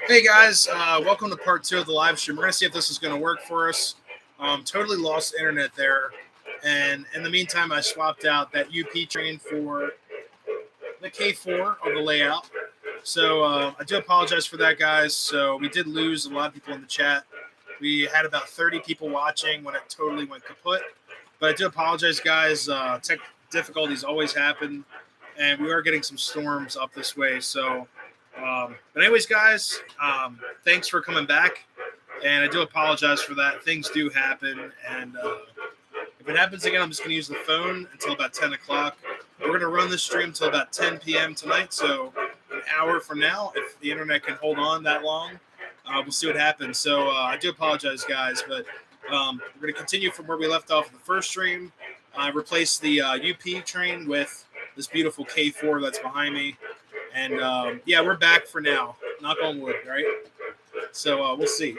Hey guys, welcome to part two of the live stream. We're gonna see if this is gonna work for us. Totally lost internet there, and in the meantime, I swapped out that UP train for the K4 of the layout. So I do apologize for that, guys. So we did lose a lot of people in the chat. We had about 30 people watching when it totally went kaput. But I do apologize, guys. Tech difficulties always happen, and we are getting some storms up this way. So, but anyways, guys, thanks for coming back. And I do apologize for that. Things do happen, and if it happens again, I'm just going to use the phone until about 10 o'clock. We're going to run this stream until about 10 p.m. tonight, so an hour from now, if the internet can hold on that long, we'll see what happens. So I do apologize, guys, but we're going to continue from where we left off in the first stream. I replaced the UP train with this beautiful K4 that's behind me. And yeah, we're back for now. Knock on wood, right? So we'll see.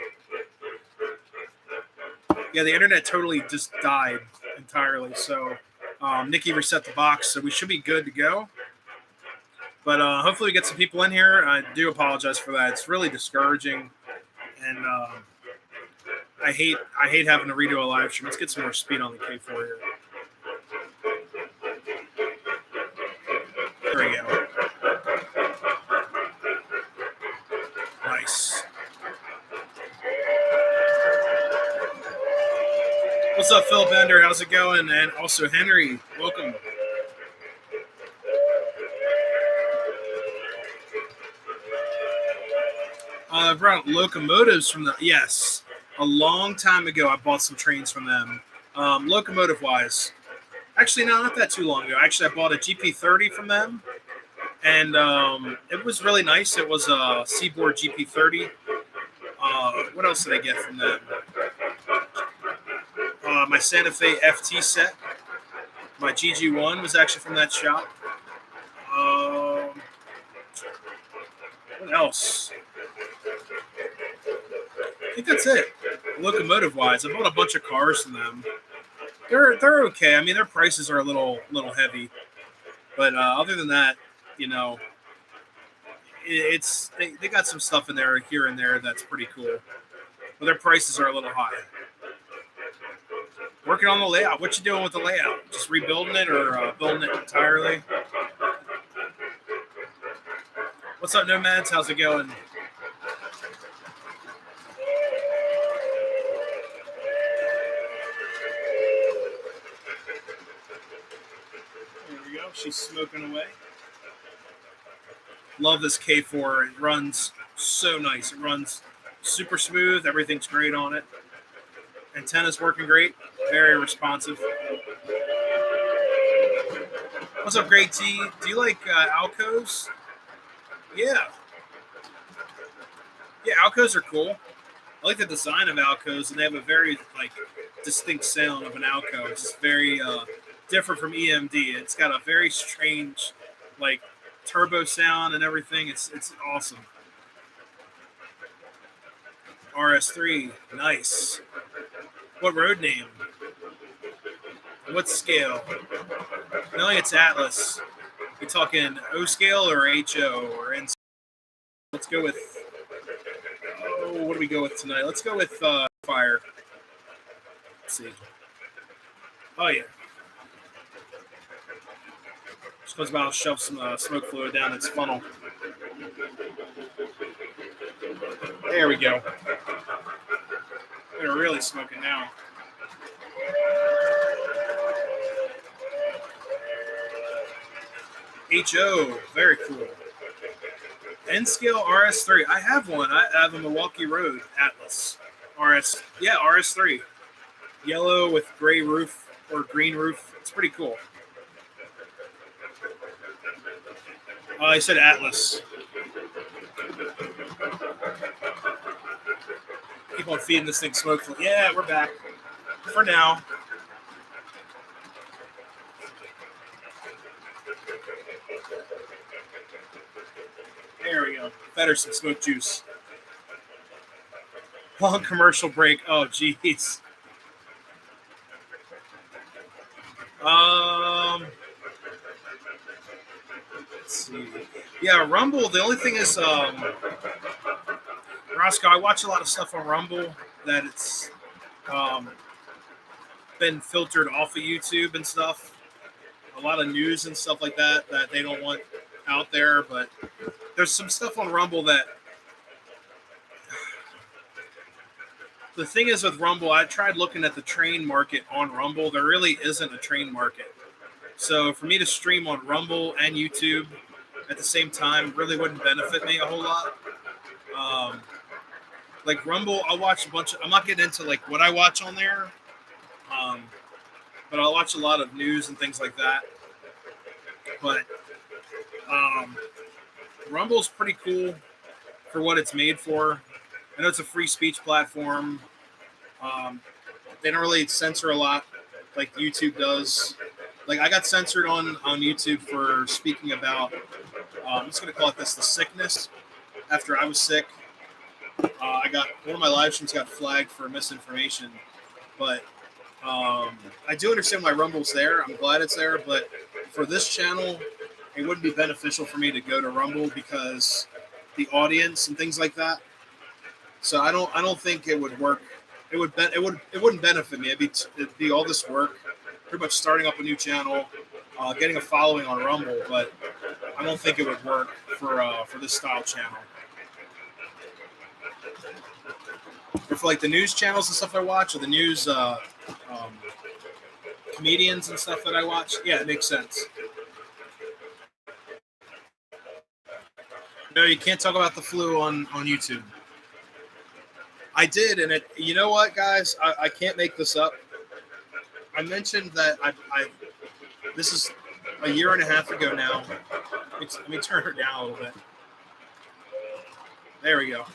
Yeah, the internet totally just died entirely. So Nikki reset the box, so we should be good to go. But hopefully we get some people in here. I do apologize for that. It's really discouraging, and I hate having to redo a live stream. Let's get some more speed on the K4 here. There we go. Nice. What's up, Phil Bender? How's it going? And also Henry, welcome. I brought locomotives from yes, a long time ago. I bought some trains from them. Locomotive wise, actually, no, not that too long ago. Actually, I bought a GP30 from them, and it was really nice. It was a Seaboard GP30. What else did I get from them? My Santa Fe FT set. My GG1 was actually from that shop. What else? I think that's it. Locomotive wise, I bought a bunch of cars from them. They're okay. I mean, their prices are a little heavy, but other than that, you know, it's they got some stuff in there here and there that's pretty cool, but their prices are a little high. Working on the layout. What you doing with the layout? Just rebuilding it or building it entirely? What's up, Nomads? How's it going? There we go. She's smoking away. Love this K4. It runs so nice. It runs super smooth. Everything's great on it. Antenna's working great. Very responsive. What's up, Great T? Do you like Alcos? Yeah. Yeah, Alcos are cool. I like the design of Alcos, and they have a very distinct sound of an Alco. It's just very different from EMD. It's got a very strange turbo sound and everything. It's awesome. RS3, nice. What road name? What scale? No, it's Atlas. We talking O scale or HO or N? Let's go with. Oh, what do we go with tonight? Let's go with fire. Let's see. Oh yeah. Just goes about to shove some smoke fluid down its funnel. There we go. They're really smoking now. HO, very cool. N-scale RS3. I have one. I have a Milwaukee Road Atlas RS. Yeah, RS3. Yellow with gray roof or green roof. It's pretty cool. I said Atlas. Keep on feeding this thing smoke. Yeah, we're back. For now. There we go. Better some smoke juice. Long commercial break. Oh, jeez. Let's see. Yeah, Rumble. The only thing is, Roscoe, I watch a lot of stuff on Rumble that it's um, been filtered off of YouTube and stuff. A lot of news and stuff like that that they don't want out there. But there's some stuff on Rumble that the thing is with Rumble, I tried looking at the train market on Rumble. There really isn't a train market. So for me to stream on Rumble and YouTube at the same time really wouldn't benefit me a whole lot. Like Rumble, I'll watch a bunch of. I'm not getting into like what I watch on there, um, but I'll watch a lot of news and things like that. But um, Rumble's pretty cool for what it's made for. I know it's a free speech platform. They don't really censor a lot like YouTube does. Like I got censored on YouTube for speaking about. I'm just gonna call it this: the sickness. After I was sick, I got one of my live streams got flagged for misinformation. But I do understand why Rumble's there. I'm glad it's there, but for this channel, it wouldn't be beneficial for me to go to Rumble because the audience and things like that. So I don't think it would work. It wouldn't benefit me. It'd be all this work, pretty much starting up a new channel, getting a following on Rumble, but I don't think it would work for this style channel. Or for like the news channels and stuff I watch, or the news comedians and stuff that I watch, yeah, it makes sense. No, you can't talk about the flu on YouTube. I did, and you know what, guys? I can't make this up. I mentioned that this is a year and a half ago now. Let me turn her down a little bit. There we go.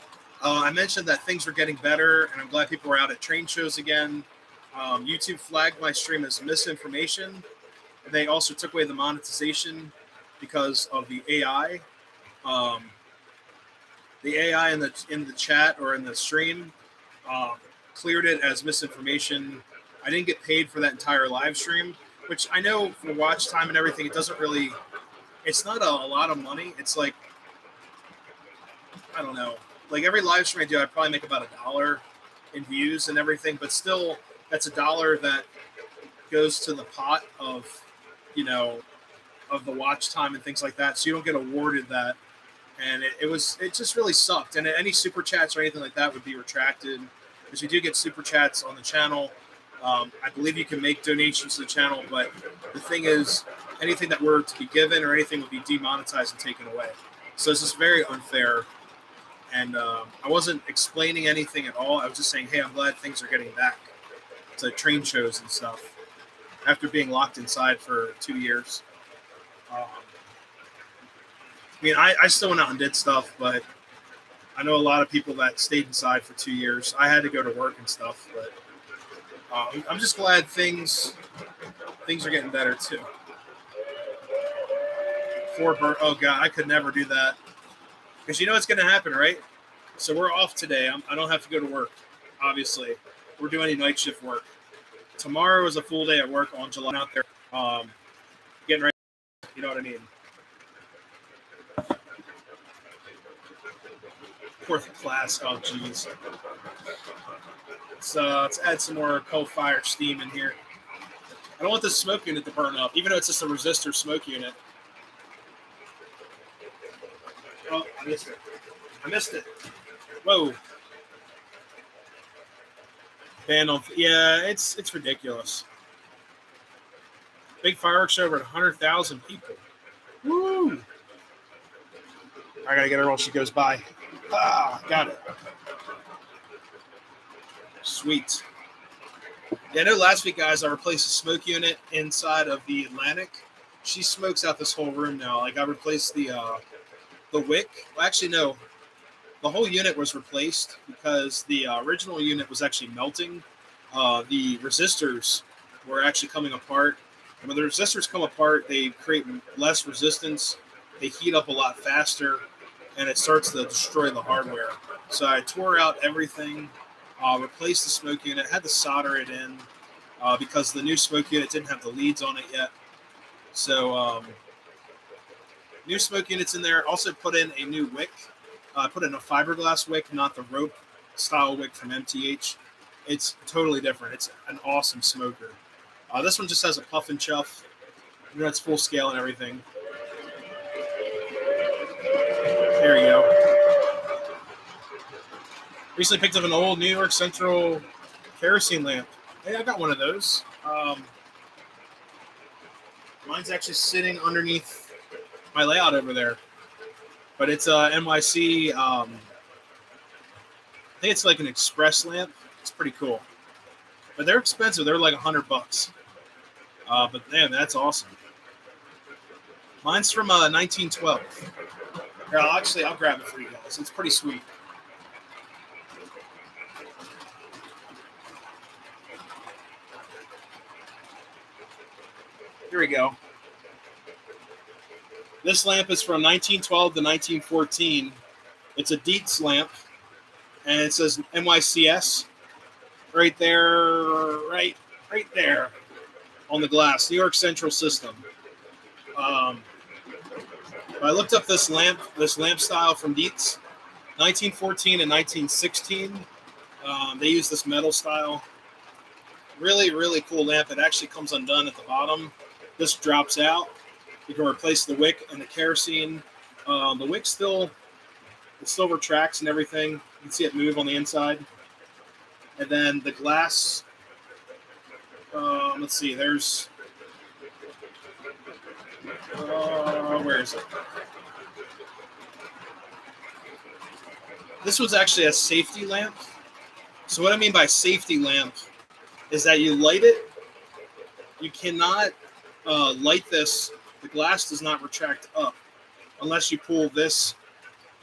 I mentioned that things were getting better, and I'm glad people were out at train shows again. YouTube flagged my stream as misinformation. They also took away the monetization because of the AI. The AI in the chat or in the stream cleared it as misinformation. I didn't get paid for that entire live stream, which I know for watch time and everything, it doesn't really. It's not a lot of money. It's like I don't know. Like every live stream I do, I probably make about $1 in views and everything, but still, that's $1 that goes to the pot of, of the watch time and things like that. So you don't get awarded that, and it just really sucked. And any super chats or anything like that would be retracted because we do get super chats on the channel. I believe you can make donations to the channel, but the thing is, anything that were to be given or anything would be demonetized and taken away. So it's just very unfair. And I wasn't explaining anything at all. I was just saying, hey, I'm glad things are getting back to train shows and stuff after being locked inside for 2 years. I still went out and did stuff, but I know a lot of people that stayed inside for 2 years. I had to go to work and stuff, but I'm just glad things are getting better too. Oh God, I could never do that. Because you know what's going to happen, right? So we're off today. I don't have to go to work, obviously. We're doing any night shift work. Tomorrow is a full day at work on July. I'm out there getting ready. You know what I mean? Fourth class. Oh, jeez. Let's add some more coal-fired steam in here. I don't want this smoke unit to burn up, even though it's just a resistor smoke unit. Oh, I missed it. Whoa. Banned on. Yeah, it's ridiculous. Big fireworks show over 100,000 people. Woo! I gotta get her while she goes by. Got it. Sweet. Yeah, I know last week, guys, I replaced a smoke unit inside of the Atlantic. She smokes out this whole room now. Like, I replaced the wick. Well, actually, no. The whole unit was replaced because the original unit was actually melting. The resistors were actually coming apart. And when the resistors come apart, they create less resistance. They heat up a lot faster, and it starts to destroy the hardware. So I tore out everything, replaced the smoke unit, had to solder it in because the new smoke unit didn't have the leads on it yet. So new smoke units in there. Also put in a new wick I put it in a fiberglass wick, not the rope style wick from MTH. It's totally different. It's an awesome smoker. This one just has a puff and chuff. You know, it's full scale and everything. There you go. Recently picked up an old New York Central kerosene lamp. Hey, I got one of those. Mine's actually sitting underneath my layout over there. But it's a NYC, I think it's like an express lamp. It's pretty cool. But they're expensive. They're like $100. But man, that's awesome. Mine's from 1912. Here, I'll grab it for you guys. It's pretty sweet. Here we go. This lamp is from 1912 to 1914. It's a Dietz lamp, and it says NYCS right there, right there on the glass. New York Central System. I looked up this lamp style from Dietz, 1914 and 1916. They use this metal style. Really, really cool lamp. It actually comes undone at the bottom. This drops out. You can replace the wick and the kerosene. The wick still retracts and everything. You can see it move on the inside. And then the glass. Let's see. There's. Where is it? This was actually a safety lamp. So what I mean by safety lamp is that you light it. You cannot light this. The glass does not retract up unless you pull this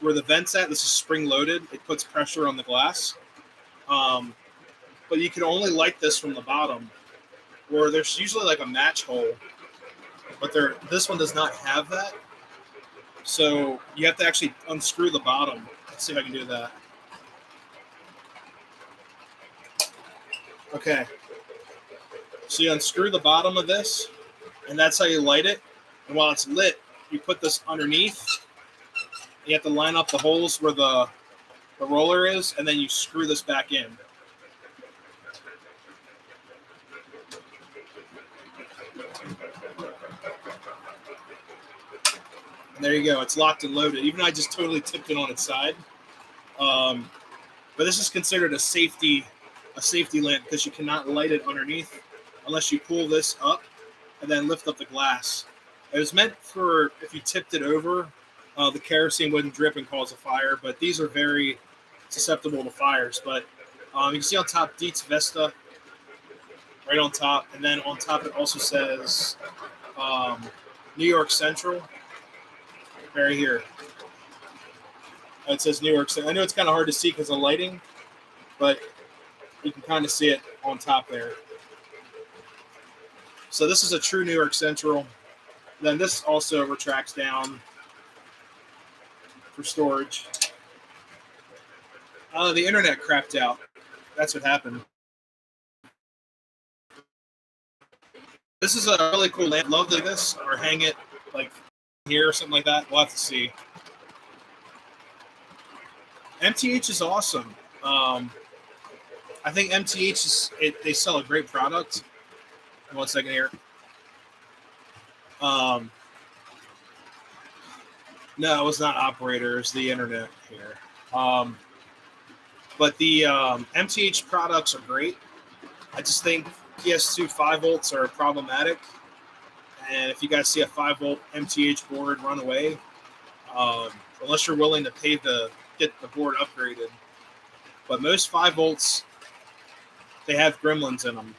where the vent's at. This is spring loaded. It puts pressure on the glass. But you can only light this from the bottom, or there's usually like a match hole. But this one does not have that. So you have to actually unscrew the bottom. Let's see if I can do that. Okay. So you unscrew the bottom of this, and that's how you light it. And while it's lit, you put this underneath. You have to line up the holes where the roller is, and then you screw this back in. And there you go. It's locked and loaded. Even though I just totally tipped it on its side. But this is considered a safety lamp because you cannot light it underneath unless you pull this up and then lift up the glass. It was meant for if you tipped it over, the kerosene wouldn't drip and cause a fire, but these are very susceptible to fires. But you can see on top Dietz Vesta right on top, and then on top it also says New York Central right here. It says New York Central. I know it's kind of hard to see because of lighting, but you can kind of see it on top there. So this is a true New York Central. Then this also retracts down for storage. The internet crapped out. That's what happened. This is a really cool lamp. Love to do this or hang it like here or something like that. We'll have to see. MTH is awesome. I think MTH they sell a great product. 1 second here. No, it was not operator. It's the internet here. But the MTH products are great. I just think PS2 5 volts are problematic. And if you guys see a 5 volt MTH board run away, unless you're willing to pay get the board upgraded. But most 5 volts, they have gremlins in them.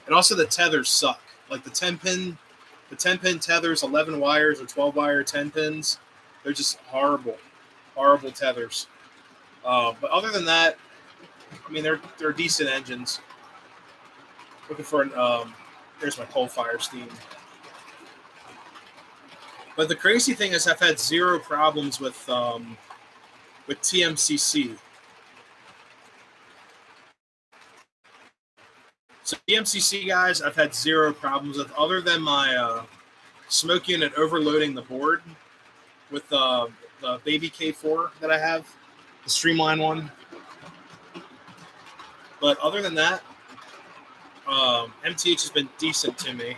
And also the tethers suck. Like the 10 pin tethers, 11 wires or 12 wire 10 pins, they're just horrible tethers. But other than that, I mean, they're decent engines. Looking for there's my coal fire steam. But the crazy thing is I've had zero problems with TMCC. So TMCC guys, I've had zero problems with, other than my smoke unit overloading the board with the the baby K4 that I have, the Streamline one. But other than that, MTH has been decent to me.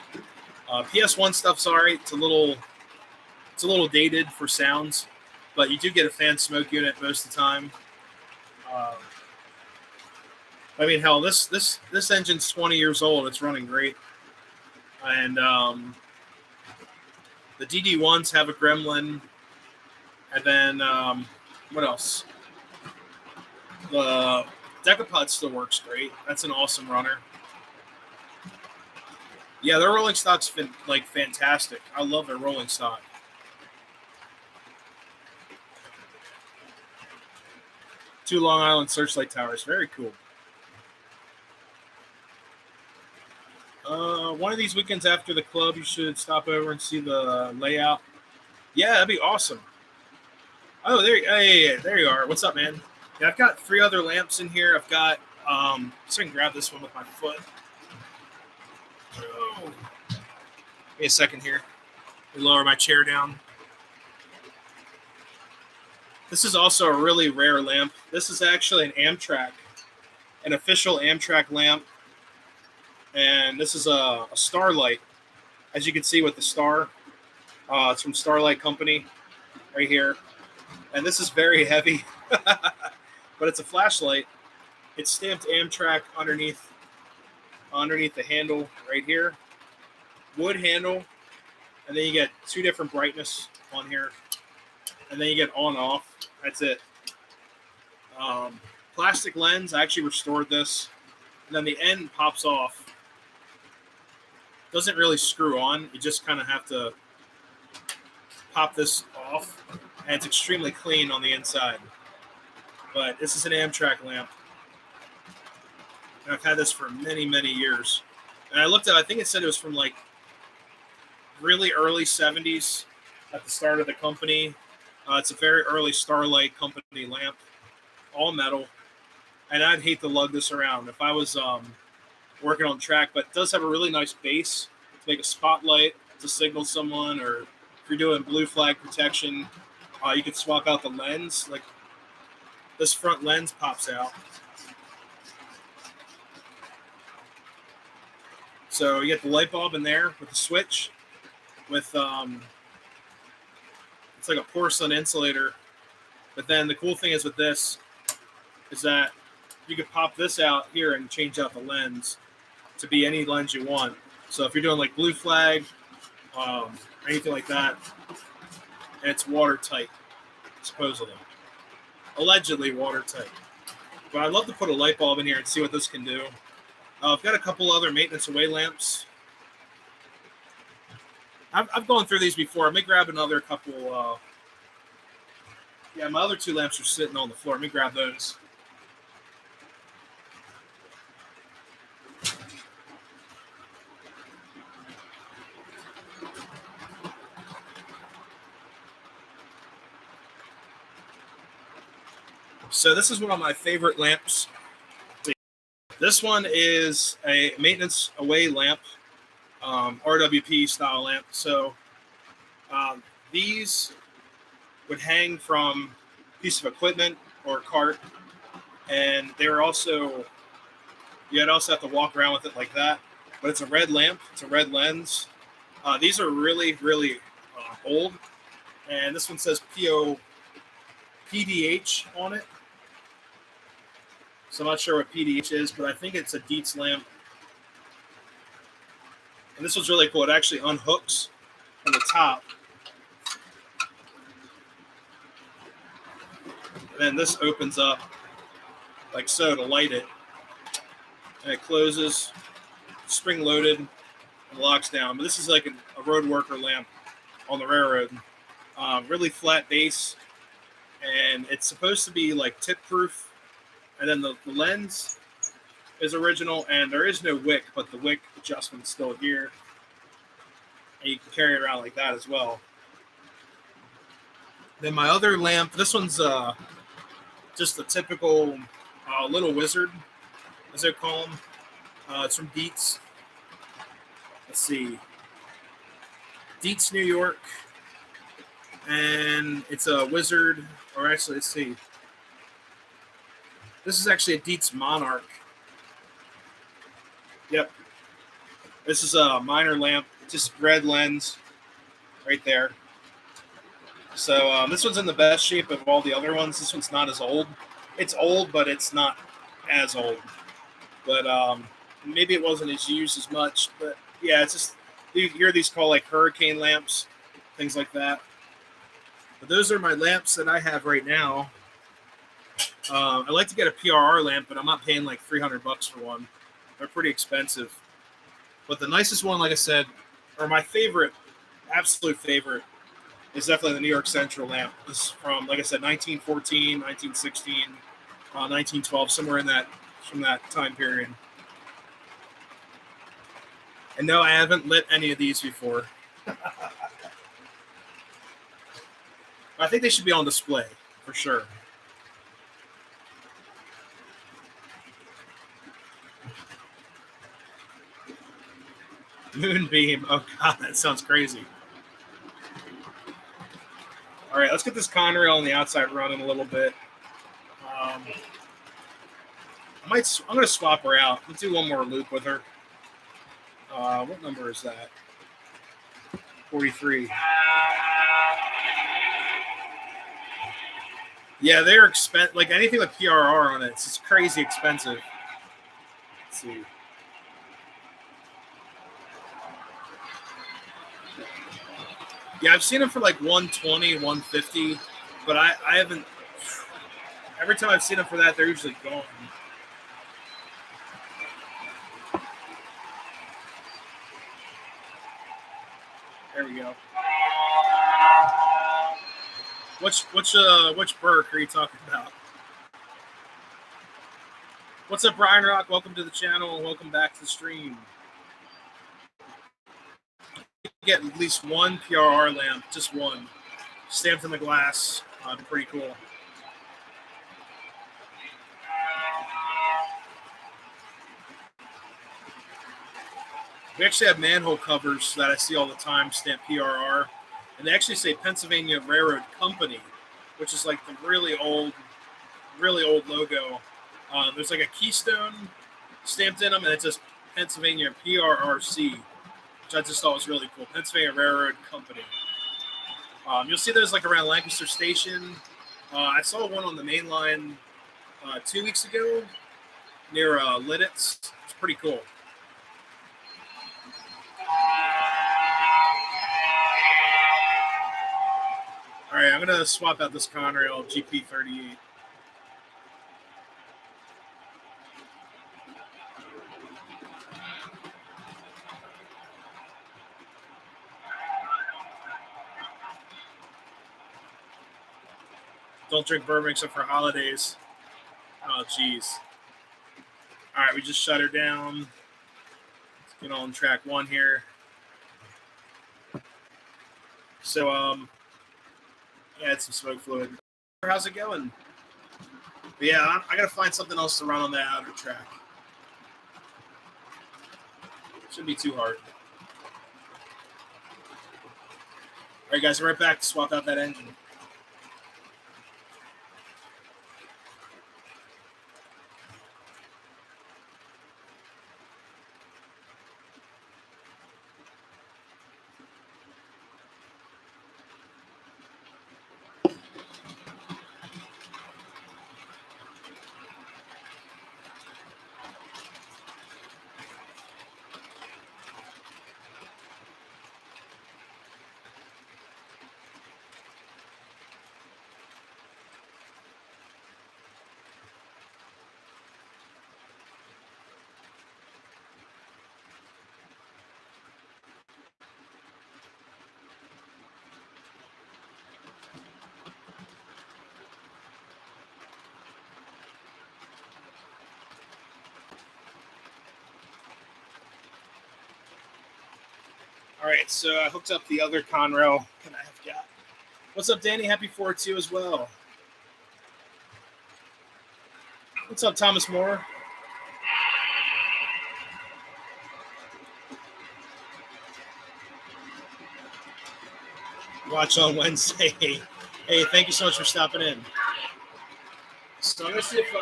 PS1 stuff's alright. It's a little dated for sounds, but you do get a fan smoke unit most of the time. I mean, hell, this engine's 20 years old. It's running great, and the DD1s have a gremlin, and then what else? The Decapod still works great. That's an awesome runner. Yeah, their rolling stock's been like fantastic. I love their rolling stock. Two Long Island searchlight towers. Very cool. One of these weekends after the club, you should stop over and see the layout. Yeah, that'd be awesome. Oh, there you are. What's up, man? Yeah, I've got 3 other lamps in here. I've got, so I can grab this one with my foot. Oh. Give me a second here. Let me lower my chair down. This is also a really rare lamp. This is actually an Amtrak, an official Amtrak lamp. And this is a Starlight, as you can see with the star. It's from Starlight Company right here. And this is very heavy, but it's a flashlight. It's stamped Amtrak underneath the handle right here. Wood handle. And then you get 2 different brightness on here. And then you get on off. That's it. Plastic lens. I actually restored this. And then the end pops off. Doesn't really screw on. You just kind of have to pop this off. And it's extremely clean on the inside. But this is an Amtrak lamp. And I've had this for many, many years. And I looked at it, I think it said it was from like really early 70s at the start of the company. It's a very early Starlight Company lamp, all metal. And I'd hate to lug this around if I was working on track, but it does have a really nice base to make a spotlight to signal someone, or if you're doing blue flag protection, you can swap out the lens. Like this front lens pops out. So you get the light bulb in there with the switch with it's like a porcelain insulator. But then the cool thing is with this is that you could pop this out here and change out the lens to be any lens you want. So if you're doing like blue flag, or anything like that, and it's watertight, supposedly. Allegedly watertight. But I'd love to put a light bulb in here and see what this can do. I've got a couple other maintenance away lamps. I've gone through these before. I may grab another couple. Yeah, my other 2 lamps are sitting on the floor. Let me grab those. So this is one of my favorite lamps. This one is a maintenance away lamp, RWP style lamp. So these would hang from a piece of equipment or a cart, and they're also, you'd also have to walk around with it like that. But it's a red lamp. It's a red lens. These are really, really old, and this one says PDH on it. So I'm not sure what PDH is, but I think it's a Dietz lamp. And this was really cool. It actually unhooks from the top. And then this opens up like so to light it. And it closes, spring loaded, and locks down. But this is like a road worker lamp on the railroad. Really flat base. And it's supposed to be like tip proof. And then the lens is original, and there is no wick, but the wick adjustment is still here. And you can carry it around like that as well. Then my other lamp, this one's just a typical Little Wizard, as they call them. It's from Dietz. Let's see. Dietz, New York. and it's a Wizard, or actually, let's see. This is actually a Dietz Monarch. Yep. This is a minor lamp, just red lens right there. So this one's in the best shape of all the other ones. This one's not as old. It's old, but it's not as old. But maybe it wasn't as used as much. But yeah, it's just, you hear these called like hurricane lamps, things like that. But those are my lamps that I have right now. I'd like to get a PRR lamp, but I'm not paying like $300 for one. They're pretty expensive. But the nicest one, like I said, or my favorite, absolute favorite, is definitely the New York Central lamp. This is from, like I said, 1914, 1916, 1912, somewhere in that, from that time period. And no, I haven't lit any of these before. I think they should be on display, for sure. Moonbeam. Oh, God, that sounds crazy. All right, let's get this Conrail on the outside running a little bit. I'm going to swap her out. Let's do one more loop with her. What number is that? 43. Yeah, they're expensive. Like anything with PRR on it, it's just crazy expensive. Let's see. Yeah, I've seen them for like 120, 150, but I haven't. Every time I've seen them for that, they're usually gone. There we go. Which Burke are you talking about? What's up, Brian Rock? Welcome to the channel. Welcome back to the stream. Get at least one PRR lamp, just one, stamped in the glass. Pretty cool. We actually have manhole covers that I see all the time, stamped PRR, and they actually say Pennsylvania Railroad Company, which is like the really old logo. There's like a keystone stamped in them, and it says Pennsylvania PRRC, which I just thought was really cool. Pennsylvania Railroad Company. You'll see those like around Lancaster Station. I saw one on the main line 2 weeks ago near Lidditz. It's pretty cool. All right, I'm going to swap out this Conrail GP38. Don't drink bourbon except for holidays. Oh, geez. All right, we just shut her down. Let's get on track one here. So, add some smoke fluid. How's it going? But yeah, I got to find something else to run on that outer track. Shouldn't be too hard. All right, guys, we're right back to swap out that engine. All right, so I hooked up the other Conrail, and I've got. What's up, Danny? Happy 4 to you as well. What's up, Thomas Moore? Watch on Wednesday. Hey, thank you so much for stopping in. So I'm gonna see if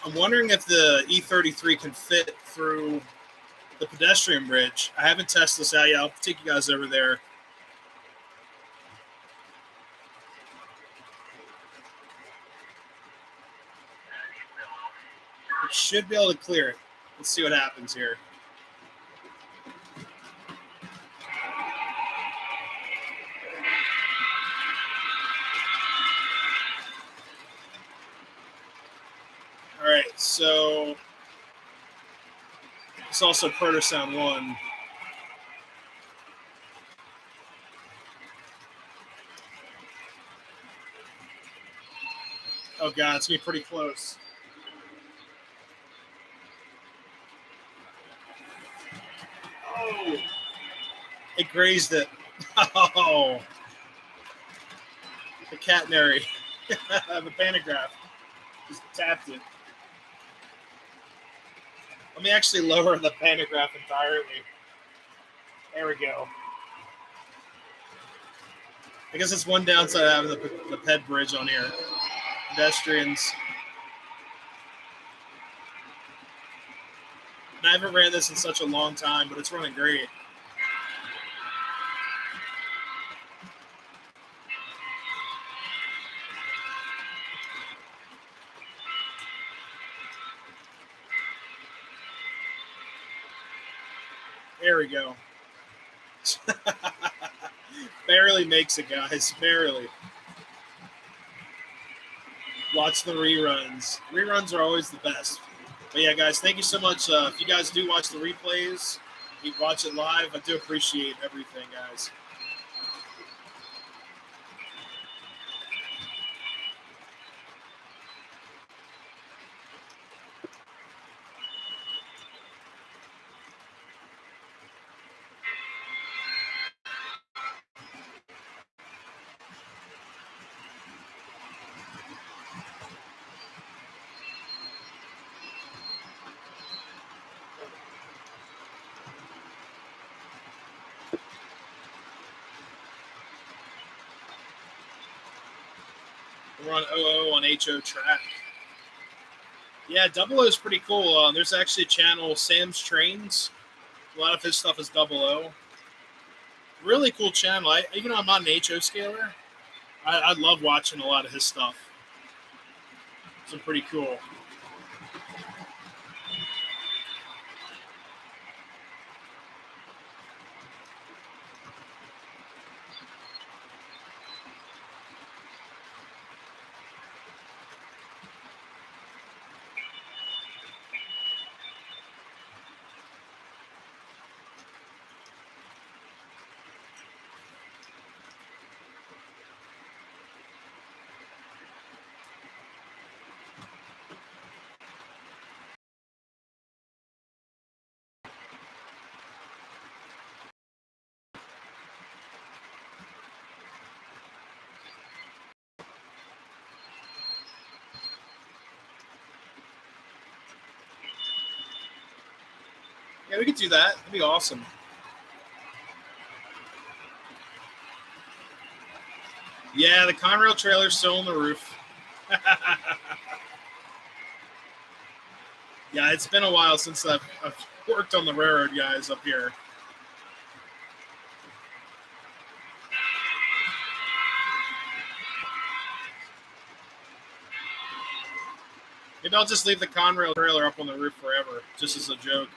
I'm wondering if the E33 can fit through the pedestrian bridge. I haven't tested this out yet. I'll take you guys over there. It should be able to clear it. Let's see what happens here. All right, so it's also Protosound 1. Oh, God, it's going to be pretty close. Oh, it grazed it. Oh, the catenary, the pantograph just tapped it. Let me actually lower the pantograph entirely. There we go. I guess it's one downside of having the ped bridge on here. Pedestrians. And I haven't ran this in such a long time, but it's running great. There we go. Barely makes it, guys. Barely. Watch the reruns. Reruns are always the best. But yeah, guys, thank you so much. If you guys do watch the replays, you watch it live, I do appreciate everything, guys. We're on OO on HO track. Yeah, Double O is pretty cool. There's actually a channel, Sam's Trains. A lot of his stuff is Double O. Really cool channel. Even though I'm not an HO scaler, I love watching a lot of his stuff. It's pretty cool. Yeah, we could do that. That'd be awesome. Yeah, the Conrail trailer's still on the roof. Yeah, it's been a while since I've worked on the railroad, guys, up here. Maybe I'll just leave the Conrail trailer up on the roof forever, just as a joke.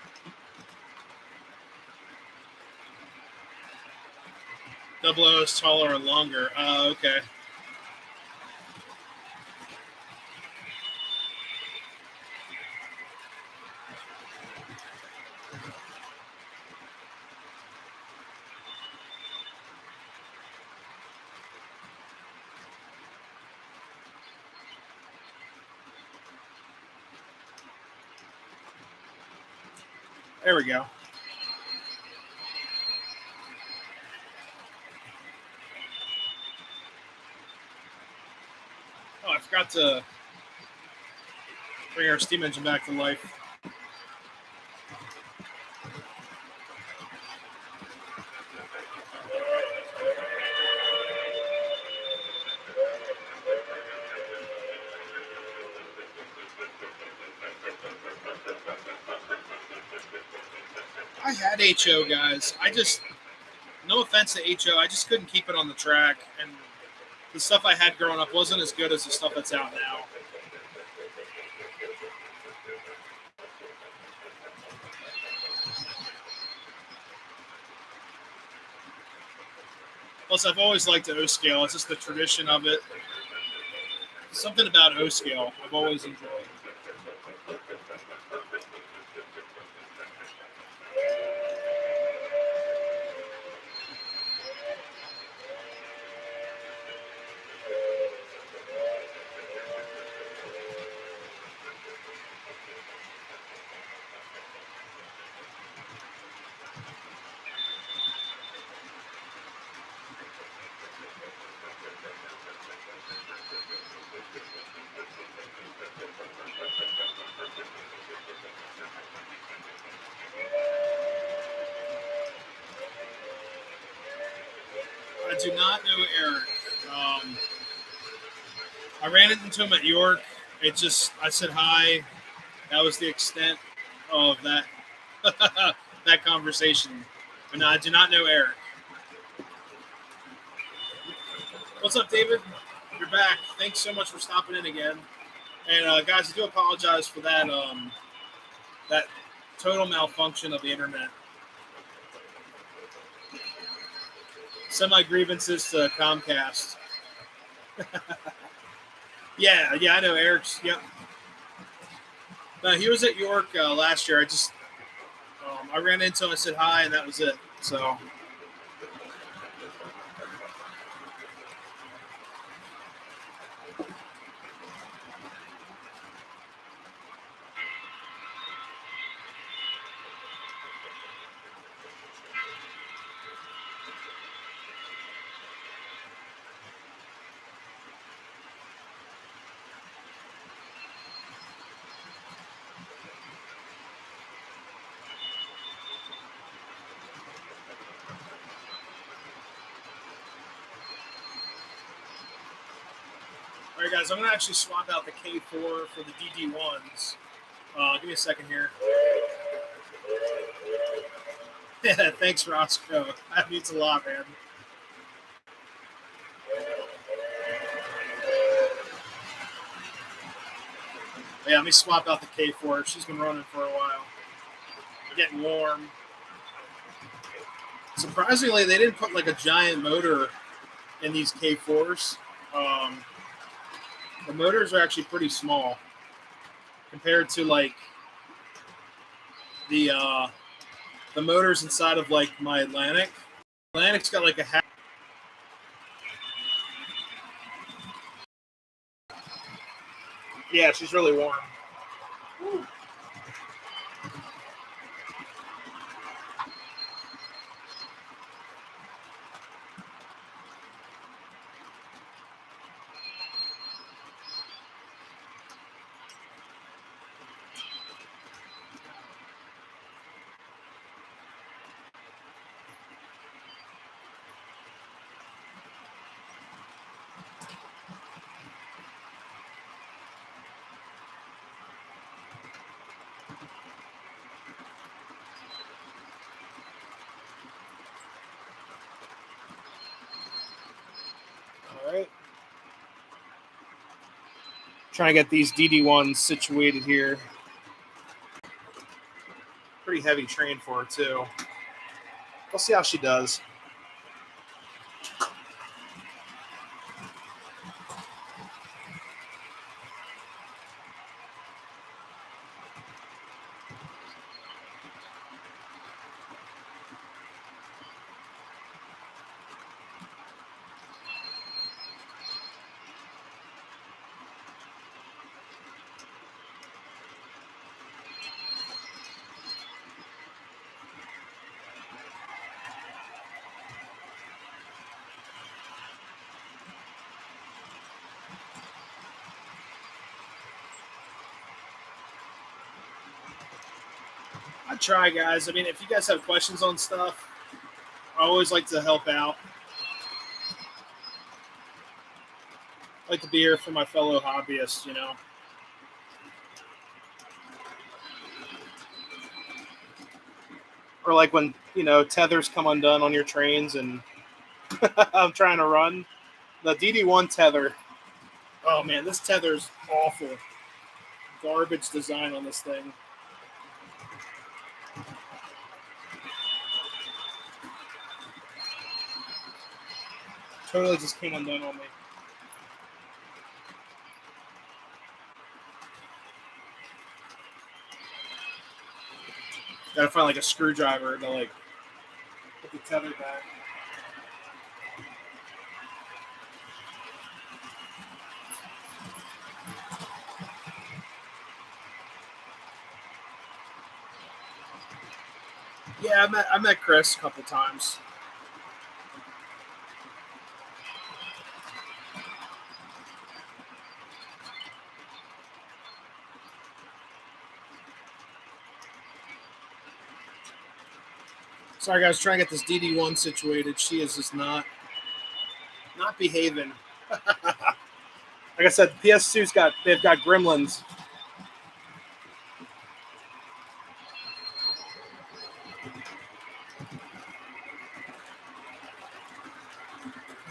Double O is taller and longer. Okay. There we go. Oh, I forgot to bring our steam engine back to life. had HO, guys. No offense to HO, I just couldn't keep it on the track, and the stuff I had growing up wasn't as good as the stuff that's out now. Plus, I've always liked the O scale. It's just the tradition of it. Something about O scale I've always enjoyed. I do not know Eric. I ran into him at York. I said hi. That was the extent of that that conversation. But no, I do not know Eric. What's up, David? You're back. Thanks so much for stopping in again. And guys, I do apologize for that that total malfunction of the internet. Send my grievances to Comcast. yeah, I know Eric's. Yep. No, he was at York last year. I ran into him. I said hi, and that was it. So. All right, guys, I'm going to actually swap out the K4 for the DD1s. Give me a second here. Yeah, thanks, Roscoe. That means a lot, man. Yeah, let me swap out the K4. She's been running for a while. Getting warm. Surprisingly, they didn't put like a giant motor in these K4s. The motors are actually pretty small compared to like the motors inside of like my Atlantic. Atlantic's got like a half. Yeah, she's really warm. Woo. All right. Trying to get these DD1s situated here. Pretty heavy train for her, too. We'll see how she does. I try, guys. I mean, if you guys have questions on stuff, I always like to help out. I like to be here for my fellow hobbyists, you know. Or like when, tethers come undone on your trains and I'm trying to run. The DD1 tether. Oh man, this tether's awful. Garbage design on this thing. Totally just came undone on me. Gotta find like a screwdriver to like put the tether back. Yeah, I met Chris a couple times. Sorry guys, trying to get this DD1 situated. She is just not behaving. Like I said, they've got gremlins.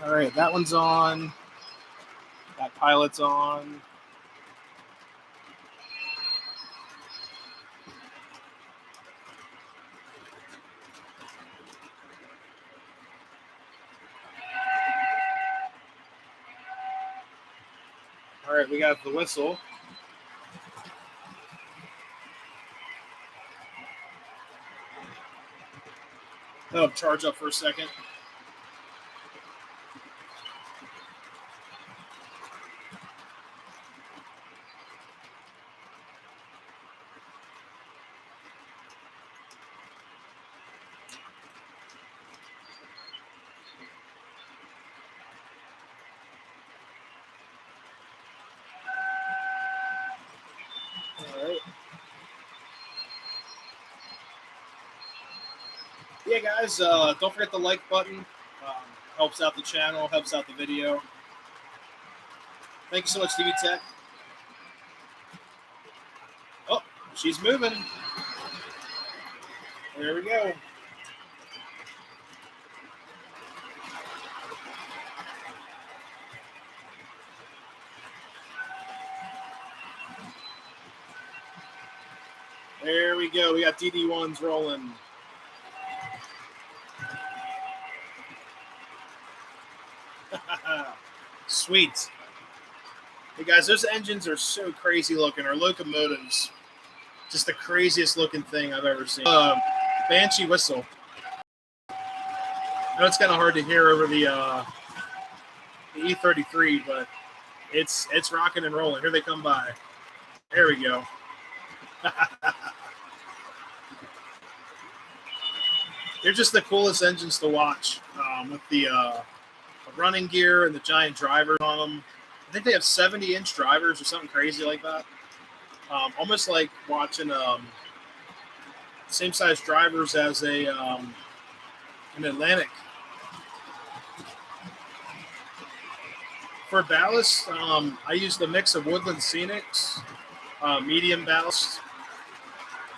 All right, that one's on. That pilot's on. All right, we got the whistle. That'll charge up for a second. All right. Yeah, guys, don't forget the like button. Helps out the channel, helps out the video. Thank you so much, TV Tech. Oh, she's moving. There we go. There we go. We got DD1s rolling. Sweet. Hey guys, those engines are so crazy looking. Our locomotives, just the craziest looking thing I've ever seen. Banshee whistle. I know it's kind of hard to hear over the E33, but it's rocking and rolling. Here they come by. There we go. They're just the coolest engines to watch, with the running gear and the giant drivers on them. I think they have 70-inch drivers or something crazy like that. Almost like watching same size drivers as an Atlantic. For ballast, I used a mix of Woodland Scenics, medium ballast,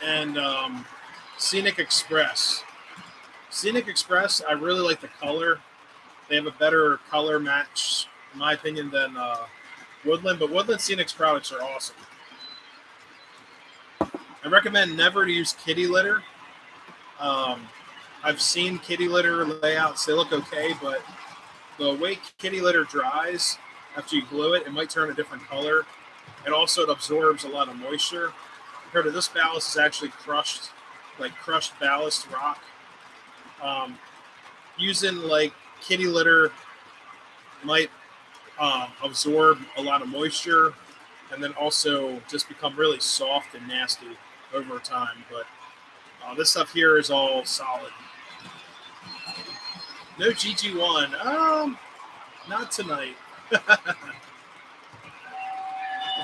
and Scenic Express. Scenic Express, I really like the color. They have a better color match, in my opinion, than Woodland, but Woodland Scenics products are awesome. I recommend never to use kitty litter. I've seen kitty litter layouts, they look okay, but the way kitty litter dries after you glue it, it might turn a different color. And also it absorbs a lot of moisture. Compared to this ballast is actually crushed ballast rock. Using like kitty litter might absorb a lot of moisture and then also just become really soft and nasty over time. But this stuff here is all solid. No GG1. Not tonight. We've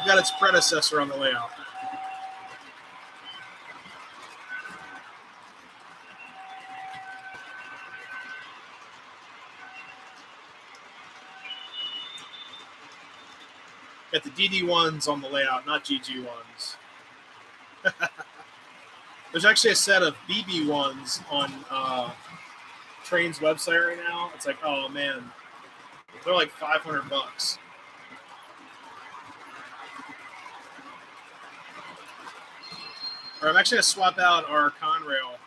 got its predecessor on the way out. Got the DD1s on the layout, not GG1s. There's actually a set of BB ones on Train's website right now. It's like, oh man, they're like $500. Or I'm actually gonna swap out our Conrail.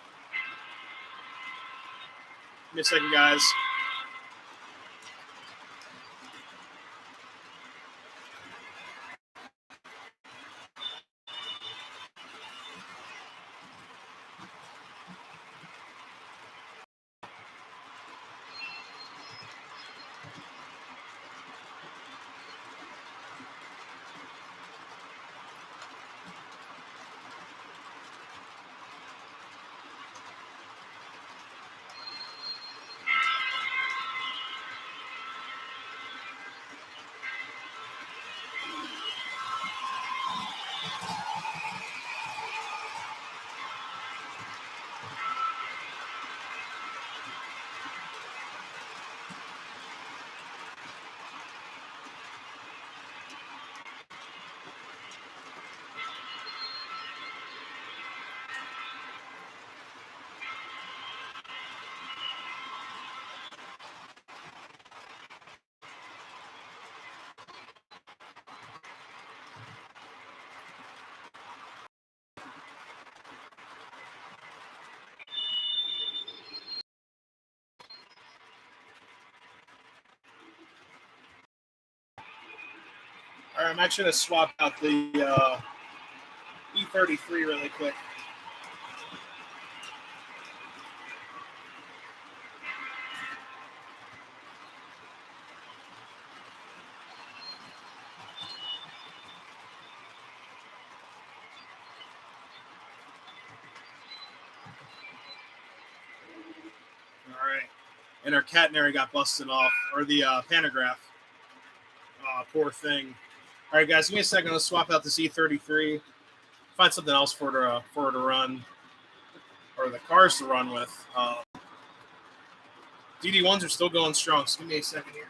Give me a second, guys. All right, I'm actually gonna swap out the E33 really quick. All right, and our catenary got busted off, or the pantograph. Poor thing. All right, guys, give me a second. Let's swap out this E33. Find something else for her to run, or the cars to run with. DD1s are still going strong. So give me a second here.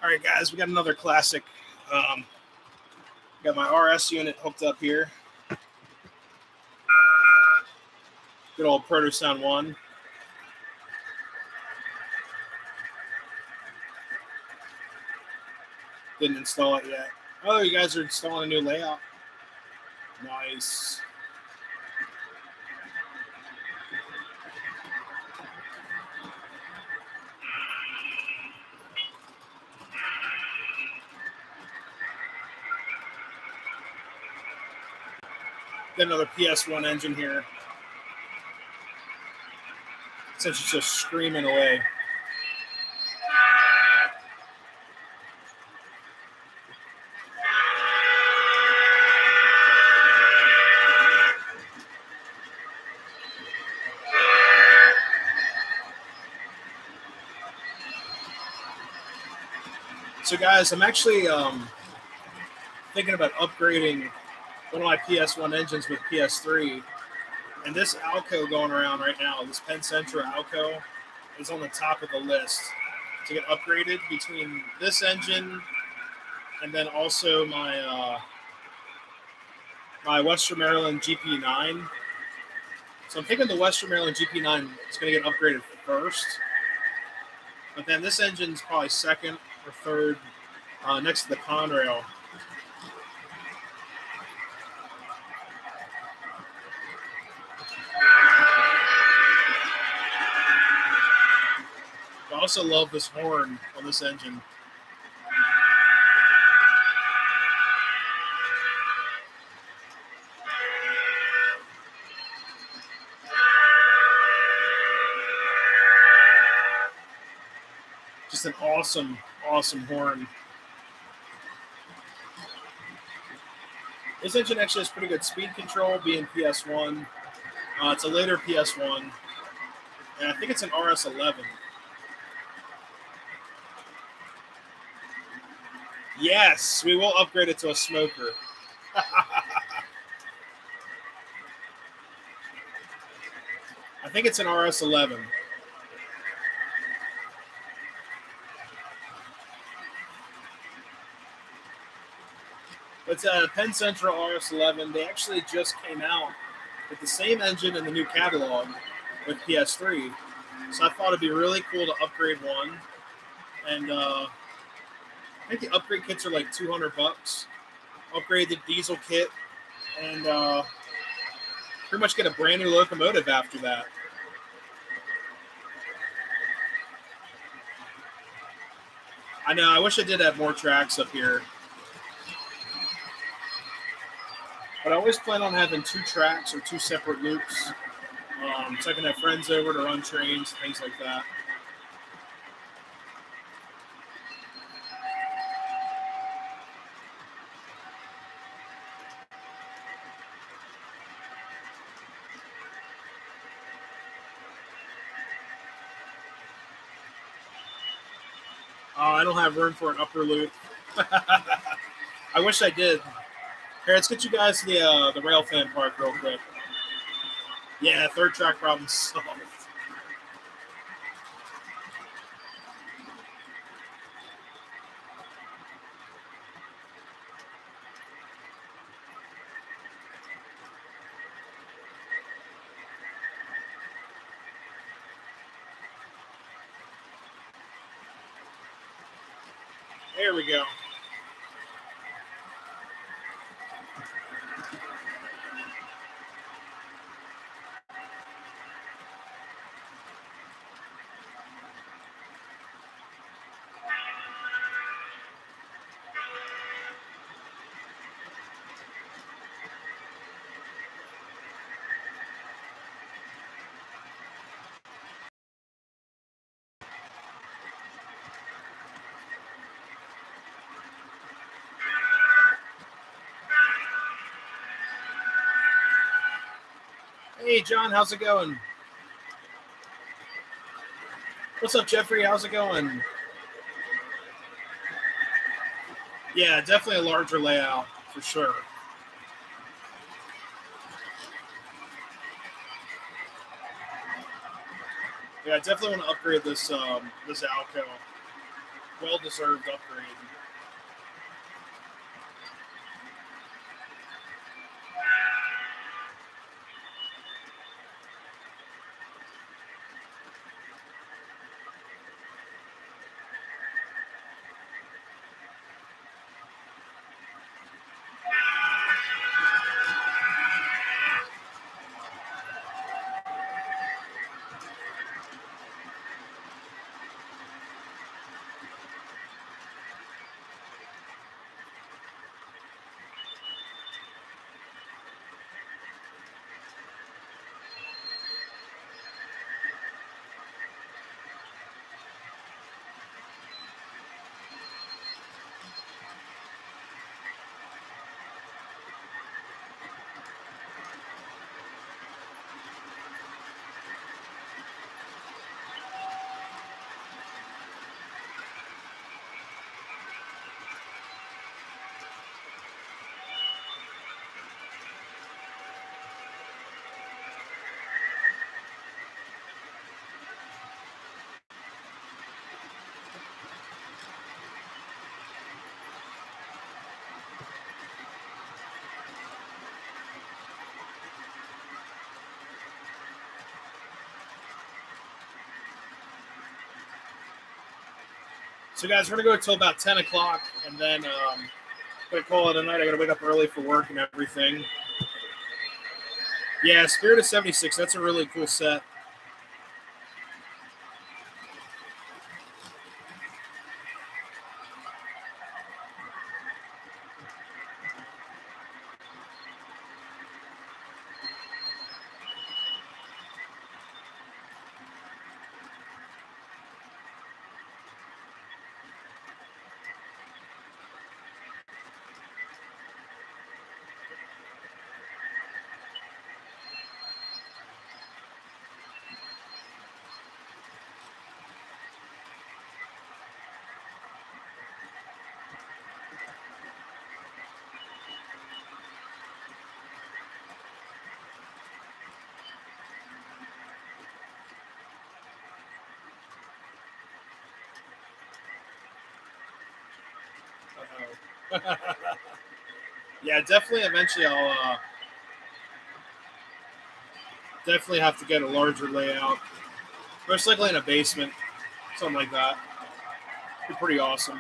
All right, guys, we got another classic. Got my RS unit hooked up here. Good old Proto Sound 1. Didn't install it yet. Oh, you guys are installing a new layout. Nice. Got another PS1 engine here. Since it's just screaming away. So, guys, I'm actually thinking about upgrading one of my PS1 engines with PS3. And this Alco going around right now, this Pencentra Alco, is on the top of the list to get upgraded between this engine and then also my my Western Maryland GP9. So I'm thinking the Western Maryland GP9 is going to get upgraded first. But then this engine's probably second or third next to the Conrail. also love this horn on this engine. Just an awesome, awesome horn. This engine actually has pretty good speed control, being PS1. It's a later PS1, and I think it's an RS11. Yes, we will upgrade it to a smoker. I think it's an RS11. It's a Penn Central RS11. They actually just came out with the same engine in the new catalog with PS3. So I thought it'd be really cool to upgrade one. And I think the upgrade kits are like $200. Upgrade the diesel kit and pretty much get a brand new locomotive after that. I know, I wish I did have more tracks up here. But I always plan on having 2 tracks or 2 separate loops. So I can have friends over to run trains, things like that. I don't have room for an upper loop. I wish I did. Here, let's get you guys to the rail fan park real quick. Yeah, 3rd track problem solved. There we go. Hey, John, how's it going? What's up, Jeffrey? How's it going? Yeah, definitely a larger layout, for sure. Yeah, I definitely want to upgrade this this Alco. Well-deserved upgrade. So, guys, we're going to go until about 10 o'clock, and then I'm going to call it a night. I got to wake up early for work and everything. Yeah, Spirit of 76, that's a really cool set. Yeah, definitely. Eventually, I'll definitely have to get a larger layout. Most likely in a basement, something like that. Be pretty awesome.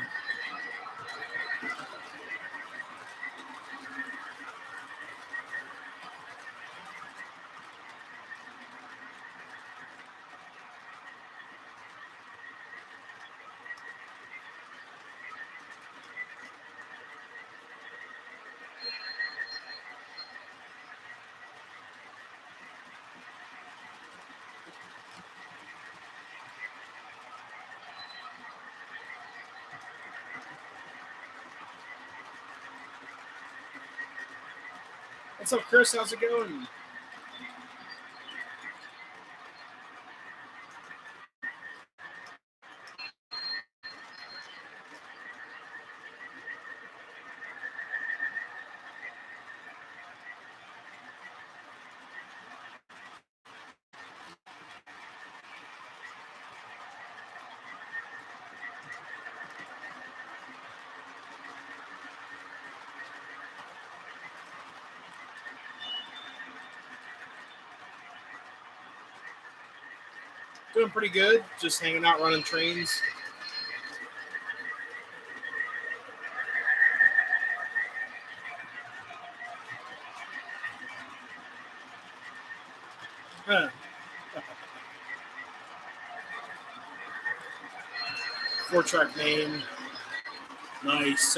What's up, Chris? How's it going? Doing pretty good. Just hanging out, running trains. Huh. 4-track main. Nice.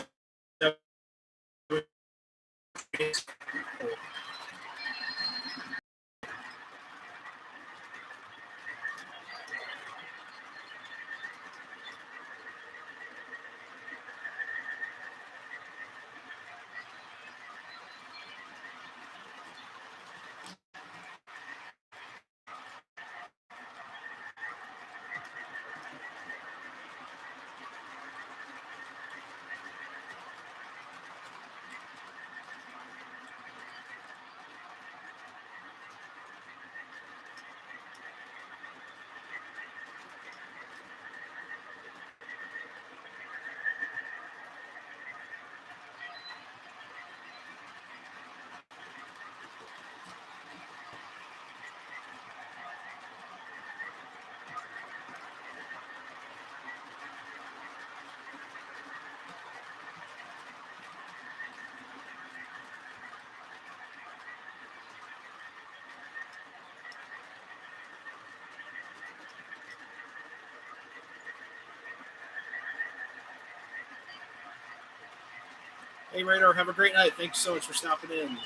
Hey, Radar, have a great night. Thanks so much for stopping in.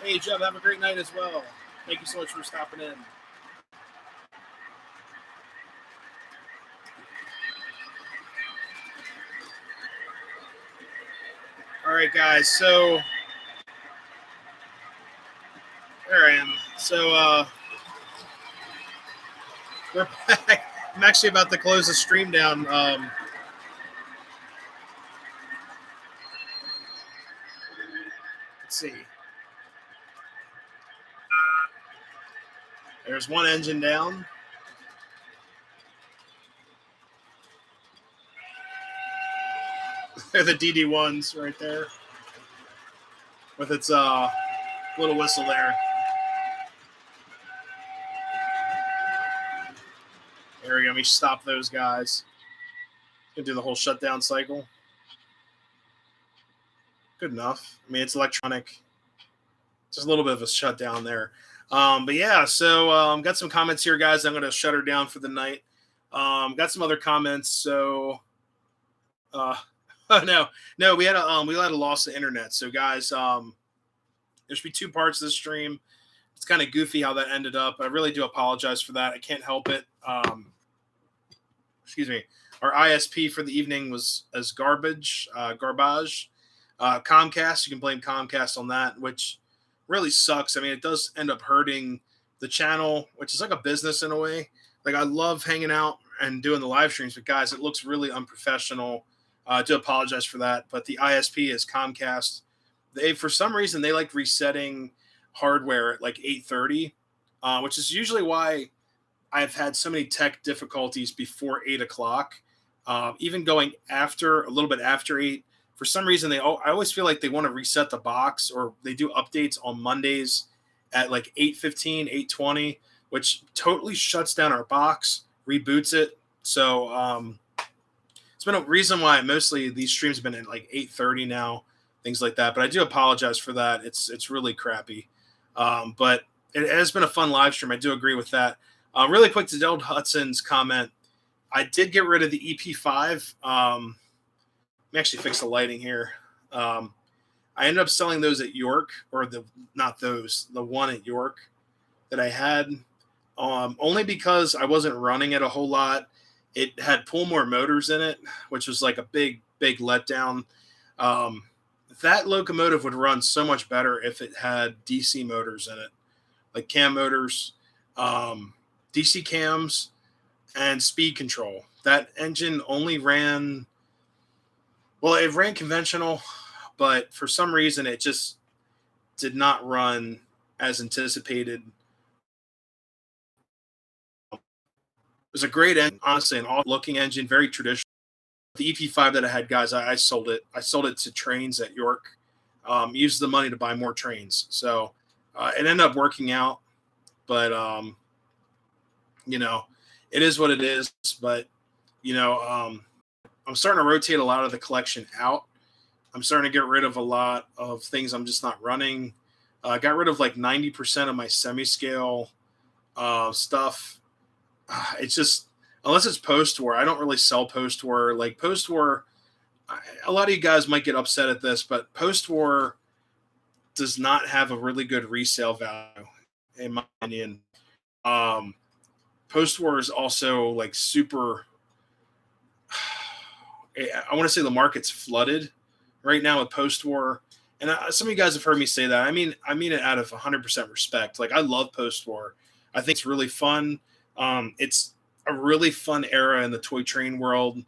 Hey, Jeb, have a great night as well. Thank you so much for stopping in. All right, guys. So there I am. So we're back. I'm actually about to close the stream down. Let's see. There's one engine down. They're the DD1s right there with its little whistle there. There we go. Let me stop those guys. Gonna do the whole shutdown cycle. Good enough. I mean, it's electronic. Just a little bit of a shutdown there. But yeah, so got some comments here, guys. I'm going to shut her down for the night. Got some other comments. So no, we had a loss of internet. So guys, there should be 2 parts of the stream. It's kind of goofy how that ended up. I really do apologize for that. I can't help it. Excuse me. Our ISP for the evening was as garbage. Comcast, you can blame Comcast on that, which really sucks. I mean, it does end up hurting the channel, which is like a business in a way. Like, I love hanging out and doing the live streams, but guys, it looks really unprofessional. I do apologize for that. But the ISP is Comcast. For some reason, they like resetting hardware at like 8:30, which is usually why I've had so many tech difficulties before 8 o'clock. Even going after a little bit after 8, for some reason I always feel like they want to reset the box, or they do updates on Mondays at like 8:15, 8:20, which totally shuts down our box, reboots it. So it's been a reason why mostly these streams have been at like 8:30 now, things like that. But I do apologize for that. It's really crappy. But it has been a fun live stream. I do agree with that. Really quick to Dell Hudson's comment. I did get rid of the EP5. Let me actually fix the lighting here. I ended up selling those at York, or the one at York that I had, only because I wasn't running it a whole lot. It had Pullmore motors in it, which was like a big letdown. That locomotive would run so much better if it had DC motors in it, like cam motors, DC cams, and speed control. That engine only ran, well, it ran conventional, but for some reason it just did not run as anticipated. It was a great engine, honestly, an all-looking engine, very traditional. The EP5 that I had, guys, I sold it. I sold it to trains at York. Used the money to buy more trains. So it ended up working out, but it is what it is. But I'm starting to rotate a lot of the collection out. I'm starting to get rid of a lot of things I'm just not running. Got rid of like 90% of my semi-scale stuff. It's just, unless it's post-war, I don't really sell post-war. Like post-war, a lot of you guys might get upset at this, but post-war does not have a really good resale value, in my opinion. Post-war is also like super, I want to say the market's flooded right now with post-war. And some of you guys have heard me say that. I mean it out of 100% respect. Like, I love post-war. I think it's really fun. It's a really fun era in the toy train world.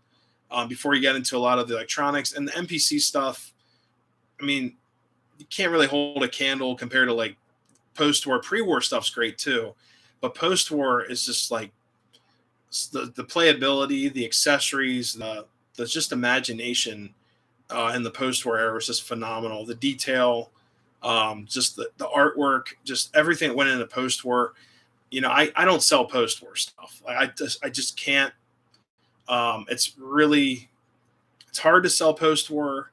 Before you get into a lot of the electronics and the NPC stuff, I mean, you can't really hold a candle compared to like post-war. Pre-war stuff's great too, but post-war is just like the playability, the accessories, the just imagination in the post-war era was just phenomenal. The detail, just the artwork, just everything that went into post-war. I don't sell post-war stuff. I just can't. It's hard to sell post-war.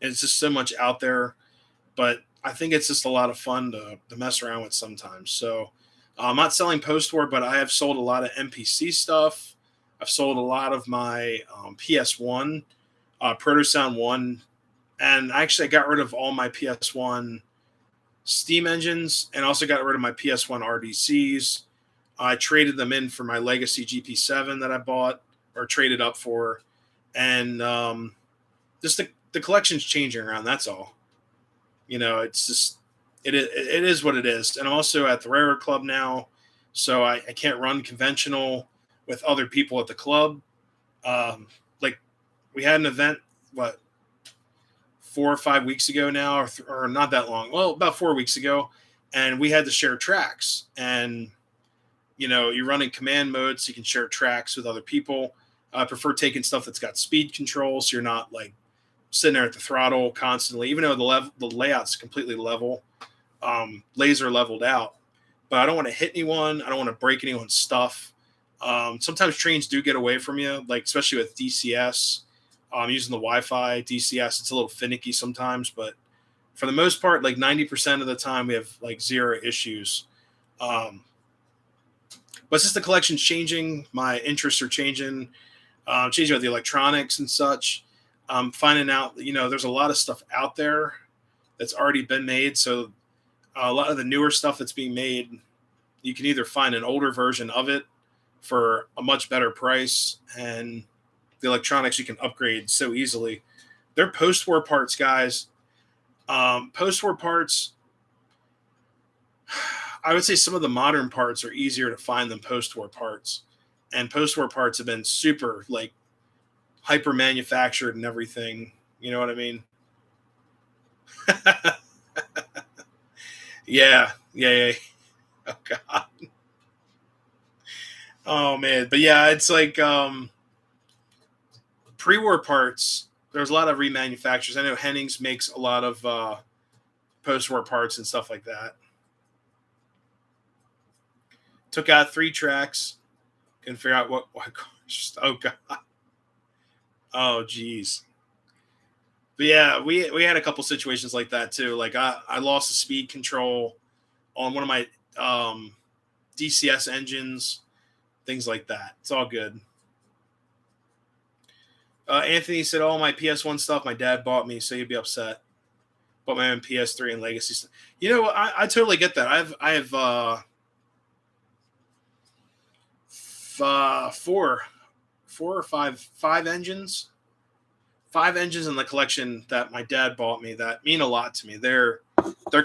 It's just so much out there, but I think it's just a lot of fun to mess around with sometimes. So I'm not selling post-war, but I have sold a lot of NPC stuff. I've sold a lot of my PS1, Protosound 1, and actually I got rid of all my PS1 Steam engines, and also got rid of my PS1 RDCs. I traded them in for my Legacy GP7 that I bought or traded up for, and just the collection's changing around. That's all. It's just it is what it is. And I'm also at the Railroad Club now, so I can't run conventional with other people at the club. Like, we had an event 4 or 5 weeks ago now, or not that long. Well, about 4 weeks ago, and we had to share tracks. And you're running command mode, so you can share tracks with other people. I prefer taking stuff that's got speed control, so you're not like sitting there at the throttle constantly, even though the layout's completely level, laser leveled out. But I don't want to hit anyone. I don't want to break anyone's stuff. Sometimes trains do get away from you, like especially with DCS. Using the Wi-Fi DCS, it's a little finicky sometimes, but for the most part, like 90% of the time, we have like zero issues. But it's just the collection's changing. My interests are changing, changing with the electronics and such. Finding out, there's a lot of stuff out there that's already been made. So a lot of the newer stuff that's being made, you can either find an older version of it for a much better price, and the electronics you can upgrade so easily. They're post-war parts, guys. Post-war parts, I would say some of the modern parts are easier to find than post-war parts, and post-war parts have been super like hyper manufactured and everything. You know what I mean? Yeah, yeah, yeah. Oh god. Oh man, but yeah, it's like pre-war parts. There's a lot of remanufacturers. I know Hennings makes a lot of post-war parts and stuff like that. Took out 3 tracks. Couldn't figure out what. Oh god. Oh geez. But yeah, we had a couple situations like that too. Like I lost the speed control on one of my DCS engines, things like that. It's all good. Anthony said, "All my PS1 stuff my dad bought me, so you'd be upset." Bought my own PS3 and Legacy stuff. You know, I totally get that. I have four or five engines, 5 engines in the collection that my dad bought me that mean a lot to me. They're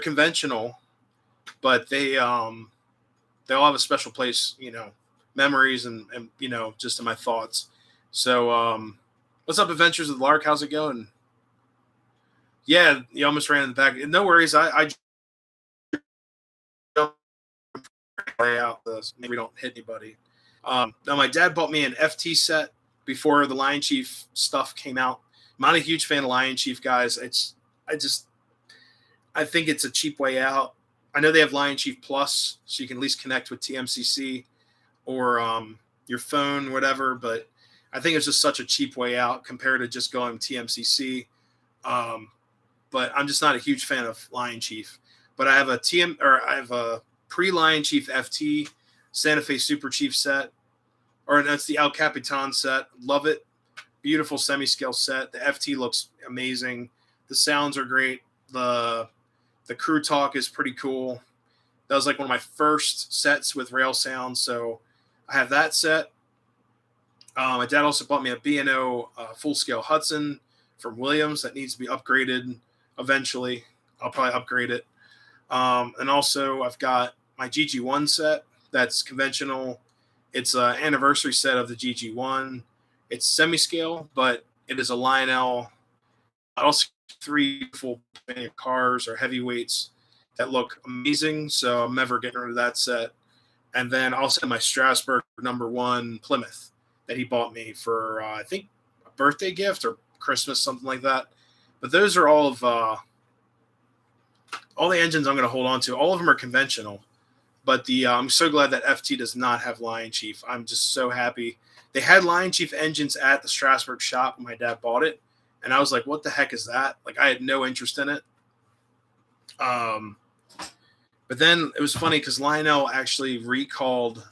conventional, but they all have a special place, you know, memories and you know, just in my thoughts. So what's up, Adventures of the Lark? How's it going? Yeah, you almost ran in the back. No worries. I don't lay out this. Maybe we don't hit anybody. Now my dad bought me an FT set before the Lion Chief stuff came out. I'm not a huge fan of Lion Chief, guys. I think it's a cheap way out. I know they have Lion Chief Plus, so you can at least connect with TMCC or your phone, whatever. But I think it's just such a cheap way out compared to just going TMCC. But I'm just not a huge fan of Lion Chief. But I have a pre-Lion Chief FT Santa Fe Super Chief set, or that's the El Capitan set. Love it. Beautiful semi-scale set. The FT looks amazing. The sounds are great. The crew talk is pretty cool. That was like one of my first sets with rail sound, so I have that set. My dad also bought me a B&O full-scale Hudson from Williams that needs to be upgraded eventually. I'll probably upgrade it. And also I've got my GG1 set that's conventional. It's an anniversary set of the GG1. It's semi-scale, but it is a Lionel. Also 3 full cars or heavyweights that look amazing, so I'm never getting rid of that set. And then also my Strasbourg #1 Plymouth that he bought me for I think a birthday gift or Christmas, something like that. But those are all of all the engines I'm going to hold on to. All of them are conventional, but I'm so glad that FT does not have Lion Chief. I'm just so happy. They had Lion Chief engines at the Strasbourg shop when my dad bought it, and I was like, "What the heck is that?" Like, I had no interest in it. But then it was funny because Lionel actually recalled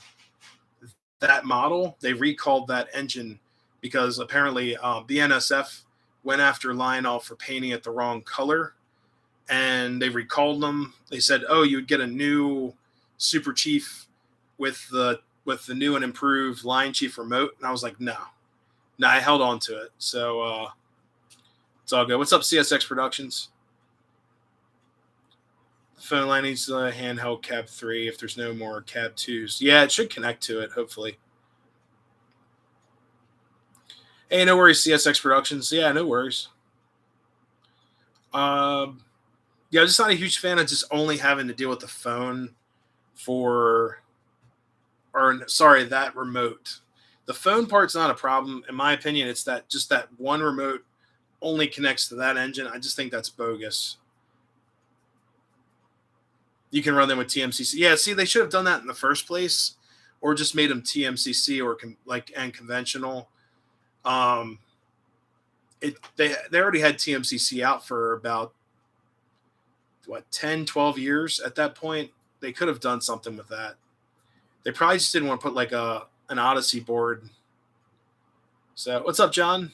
that model. They recalled that engine because apparently BNSF went after Lionel for painting it the wrong color, and they recalled them. They said, "Oh, you would get a new Super Chief with the new and improved Lion Chief remote." And I was like, "No." I held on to it. So it's all good. What's up, CSX Productions? The phone line needs a handheld cab 3 if there's no more cab 2s. Yeah, it should connect to it, hopefully. Hey, no worries, CSX Productions. Yeah, no worries. Yeah, I'm just not a huge fan of just only having to deal with the phone that remote. The phone part's not a problem. In my opinion, it's that just that one remote only connects to that engine. I just think that's bogus. You can run them with TMCC. Yeah, see, they should have done that in the first place, or just made them TMCC or and conventional. They already had TMCC out for about 10, 12 years at that point. They could have done something with that. They probably just didn't want to put like an Odyssey board. So what's up, John?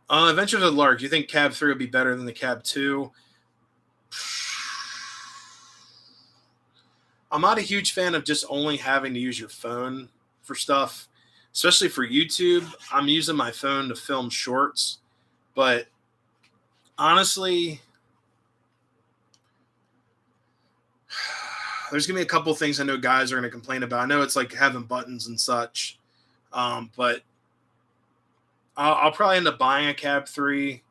Adventures at Large. Do you think Cab 3 would be better than the Cab 2? I'm not a huge fan of just only having to use your phone for stuff, especially for YouTube. I'm using my phone to film shorts, but honestly, there's gonna be a couple things I know guys are gonna complain about. I know it's like having buttons and such, but I'll probably end up buying a Cab 3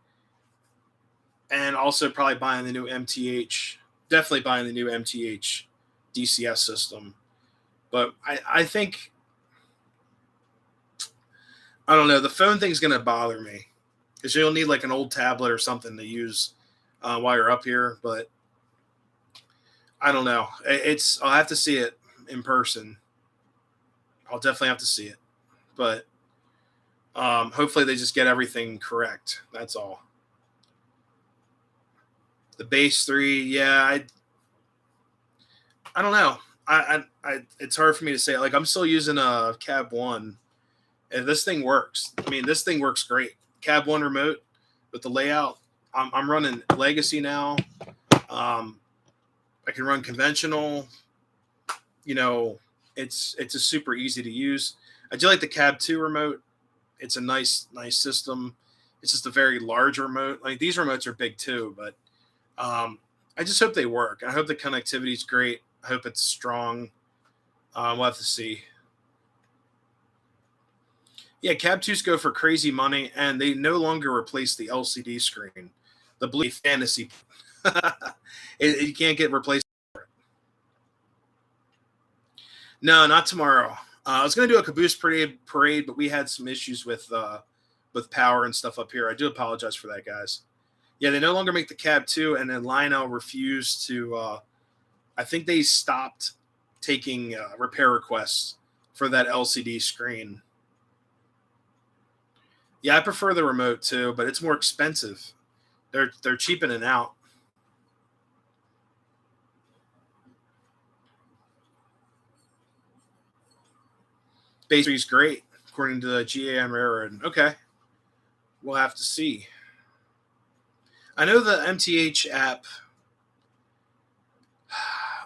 and also probably buying the new MTH. Definitely buying the new MTH DCS system. But I think, I don't know, the phone thing's going to bother me because you'll need like an old tablet or something to use while you're up here. But I don't know. I'll have to see it in person. I'll definitely have to see it. But hopefully they just get everything correct. That's all. The base 3, yeah, I don't know. It's hard for me to say. Like, I'm still using a Cab 1, and this thing works. I mean, this thing works great. Cab 1 remote with the layout. I'm running Legacy now. I can run conventional. You know, it's a super easy to use. I do like the Cab 2 remote. It's a nice system. It's just a very large remote. Like, these remotes are big too, but I just hope they work. I hope the connectivity is great. I hope it's strong. We'll have to see. Yeah, Cab 2s go for crazy money, and they no longer replace the LCD screen. The Blue Fantasy. You can't get replaced. No, not tomorrow. I was going to do a caboose parade, but we had some issues with power and stuff up here. I do apologize for that, guys. Yeah, they no longer make the Cab 2, and then Lionel refused to. I think they stopped taking repair requests for that LCD screen. Yeah, I prefer the remote too, but it's more expensive. They're cheapening out. Base 3 is great, according to the GAM Railroad. Okay, we'll have to see. I know the MTH app.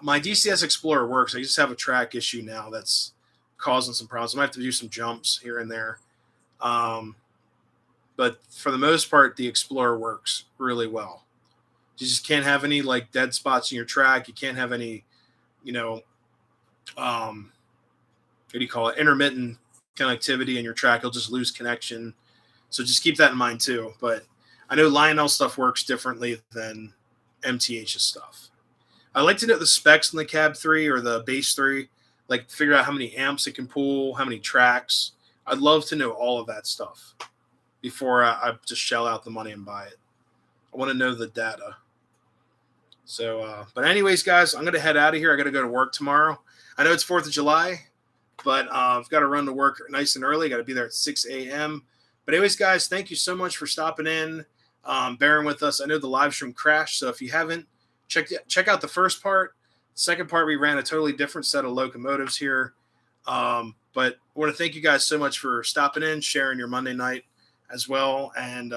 My DCS Explorer works. I just have a track issue now that's causing some problems. I might have to do some jumps here and there. But for the most part, the Explorer works really well. You just can't have any like dead spots in your track. You can't have any, what do you call it? Intermittent connectivity in your track. You'll just lose connection. So just keep that in mind too. But I know Lionel stuff works differently than MTH's stuff. I'd like to know the specs in the Cab 3 or the Base 3, like figure out how many amps it can pull, how many tracks. I'd love to know all of that stuff before I just shell out the money and buy it. I want to know the data. So, but anyways, guys, I'm going to head out of here. I got to go to work tomorrow. I know it's 4th of July, but I've got to run to work nice and early. Got to be there at 6 a.m. But anyways, guys, thank you so much for stopping in, bearing with us. I know the live stream crashed, so if you haven't, check out the first part. Second part, we ran a totally different set of locomotives here. But I want to thank you guys so much for stopping in, sharing your Monday night as well. And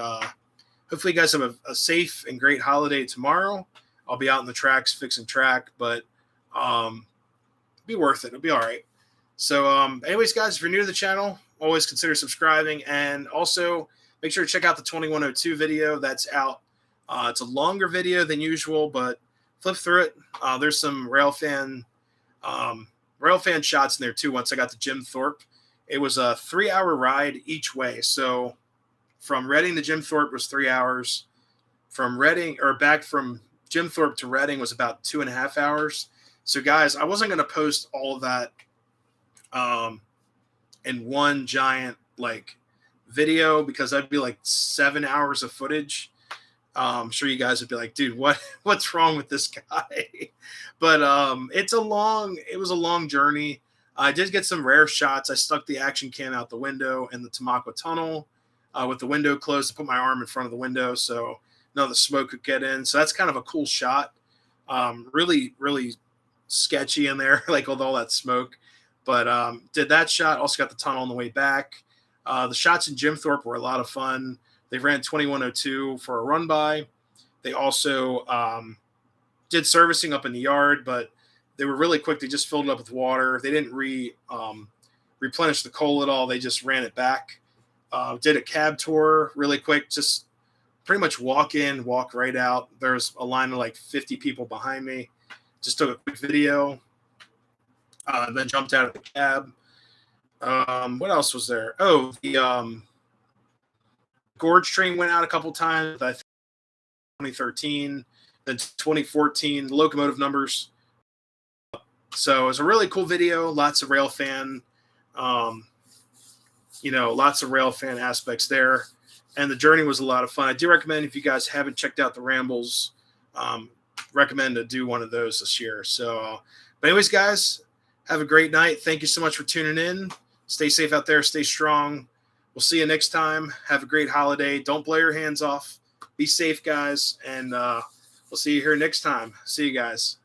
hopefully you guys have a safe and great holiday tomorrow. I'll be out in the tracks fixing track, but it'll be worth it. It'll be all right. So anyways, guys, if you're new to the channel, always consider subscribing. And also make sure to check out the 2102 video that's out. It's a longer video than usual, but flip through it. There's some railfan shots in there too. Once I got to Jim Thorpe, it was a 3-hour ride each way. So from Reading to Jim Thorpe was 3 hours. From Reading or back from Jim Thorpe to Reading was about 2.5 hours. So guys, I wasn't going to post all of that in one giant like video because that'd be like 7 hours of footage. I'm sure you guys would be like, dude, what's wrong with this guy? But it was a long journey. I did get some rare shots. I stuck the action cam out the window in the Tamaqua Tunnel with the window closed. I put my arm in front of the window so none of the smoke could get in. So that's kind of a cool shot. Really, really sketchy in there, like with all that smoke. But did that shot. Also got the tunnel on the way back. The shots in Jim Thorpe were a lot of fun. They ran 2102 for a run by. They also did servicing up in the yard, but they were really quick. They just filled it up with water. They didn't replenish the coal at all. They just ran it back. Did a cab tour really quick, just pretty much walk in, walk right out. There's a line of like 50 people behind me. Just took a quick video, then jumped out of the cab. What else was there? Oh, the gorge train went out a couple times. I think 2013, then 2014, locomotive numbers. So it was a really cool video. Lots of rail fan, lots of rail fan aspects there. And the journey was a lot of fun. I do recommend, if you guys haven't checked out the Rambles, recommend to do one of those this year. So, but anyways, guys, have a great night. Thank you so much for tuning in. Stay safe out there. Stay strong. We'll see you next time. Have a great holiday. Don't blow your hands off. Be safe, guys. And we'll see you here next time. See you guys.